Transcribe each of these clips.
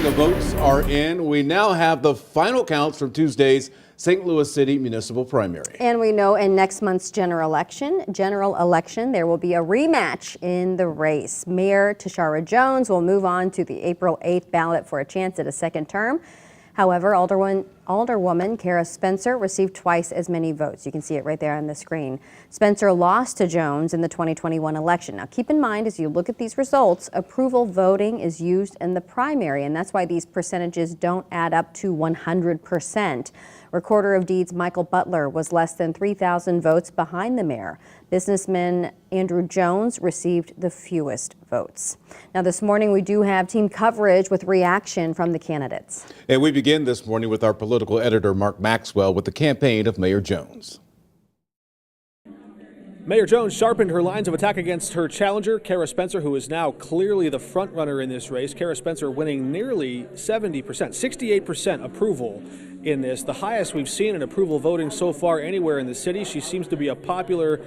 the votes are in. We now have the final counts from Tuesday's St. Louis City municipal primary. And we know in next month's general election, there will be a rematch in the race. Mayor Tashara Jones will move on to the April 8th ballot for a chance at a second term. However, Alderwoman Kara Spencer received twice as many votes. You can see it right there on the screen. Spencer lost to Jones in the 2021 election. Now, keep in mind, as you look at these results, approval voting is used in the primary, and that's why these percentages don't add up to 100%. Recorder of Deeds Michael Butler was less than 3,000 votes behind the mayor. Businessman Andrew Jones received the fewest votes. Now, this morning we do have team coverage with reaction from the candidates. And we begin this morning with our political editor, Mark Maxwell, with the campaign of Mayor Jones. Mayor Jones sharpened her lines of attack against her challenger, Kara Spencer, who is now clearly the front runner in this race. Kara Spencer winning nearly 70%, 68% approval in this, the highest we've seen in approval voting so far anywhere in the city. She seems to be a popular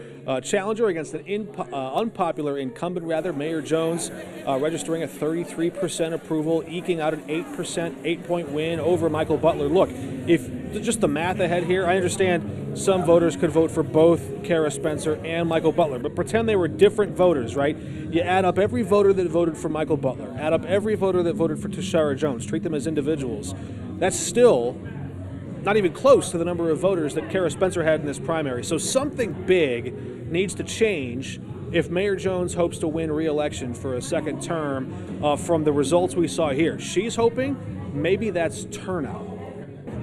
challenger against an unpopular incumbent, Mayor Jones registering a 33% approval, eking out an 8-point win over Michael Butler. Look, if just the math ahead here, I understand some voters could vote for both Kara Spencer and Michael Butler, but pretend they were different voters, right? You add up every voter that voted for Michael Butler, add up every voter that voted for Tashara Jones, treat them as individuals. That's still not even close to the number of voters that Kara Spencer had in this primary. So something big needs to change if Mayor Jones hopes to win re-election for a second term from the results we saw here. She's hoping maybe that's turnout.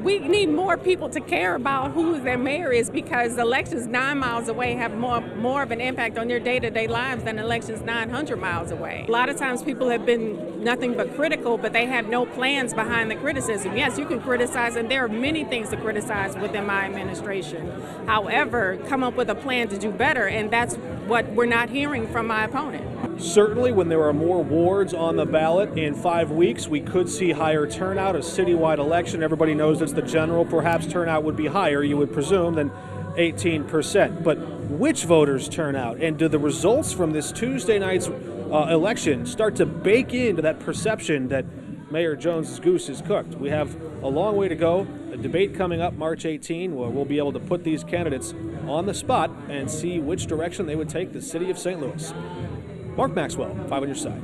We need more people to care about who their mayor is, because elections 9 miles away have more of an impact on their day-to-day lives than elections 900 miles away. A lot of times people have been nothing but critical, but they have no plans behind the criticism. Yes, you can criticize, and there are many things to criticize within my administration. However, come up with a plan to do better, and that's what we're not hearing from my opponent. Certainly, when there are more wards on the ballot in 5 weeks, we could see higher turnout. A citywide election, everybody knows it's the general. Perhaps turnout would be higher, you would presume, than 18%. But which voters turn out? And do the results from this Tuesday night's election start to bake into that perception that Mayor Jones's goose is cooked? We have a long way to go. A debate coming up March 18, where we'll be able to put these candidates on the spot and see which direction they would take the city of St. Louis. Mark Maxwell, 5 on your side.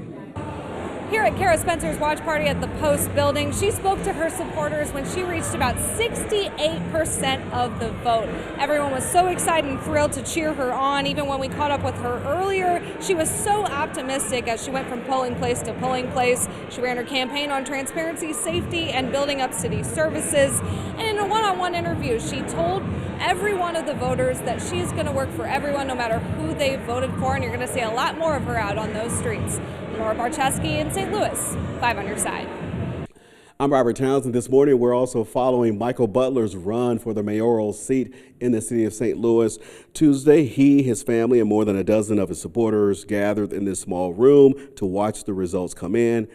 Here at Kara Spencer's watch party at the Post building, she spoke to her supporters when she reached about 68% of the vote. Everyone was so excited and thrilled to cheer her on. Even when we caught up with her earlier, she was so optimistic as she went from polling place to polling place. She ran her campaign on transparency, safety, and building up city services. And in a one-on-one interview, she told every one of the voters that she's going to work for everyone, no matter who they voted for, and you're going to see a lot more of her out on those streets. Laura Barczewski in St. Louis, 5 on your side. I'm Robert Townsend. This morning, we're also following Michael Butler's run for the mayoral seat in the city of St. Louis. Tuesday, he, his family, and more than a dozen of his supporters gathered in this small room to watch the results come in.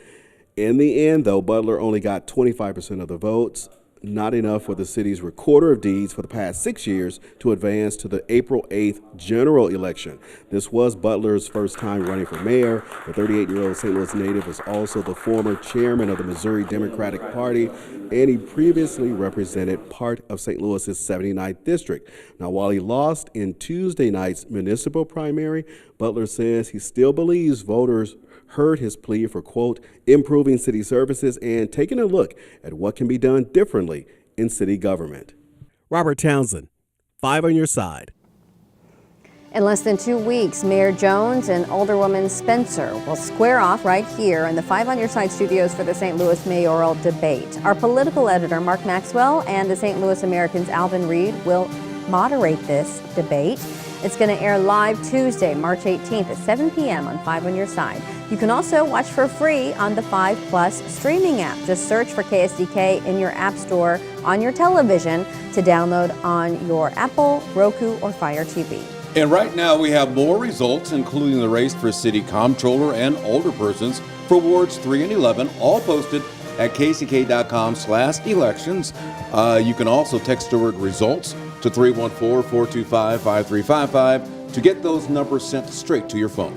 In the end, though, Butler only got 25% of the votes. Not enough for the city's recorder of deeds for the past 6 years to advance to the April 8th general election. This was Butler's first time running for mayor. The 38-year-old St. Louis native was also the former chairman of the Missouri Democratic Party, and he previously represented part of St. Louis's 79th district. Now, while he lost in Tuesday night's municipal primary, Butler says he still believes voters heard his plea for, quote, improving city services and taking a look at what can be done differently in city government. Robert Townsend, 5 on your side. In less than 2 weeks, Mayor Jones and Alderwoman Spencer will square off right here in the 5 on your side studios for the St. Louis mayoral debate. Our political editor, Mark Maxwell, and the St. Louis American's Alvin Reed will moderate this debate. It's going to air live Tuesday, March 18th at 7 p.m. on 5 on your side. You can also watch for free on the 5 Plus streaming app. Just search for KSDK in your app store on your television to download on your Apple, Roku, or Fire TV. And right now we have more results, including the race for city comptroller and alderpersons for wards 3 and 11, all posted at kck.com/elections. You can also text the word results to 314-425-5355 to get those numbers sent straight to your phone.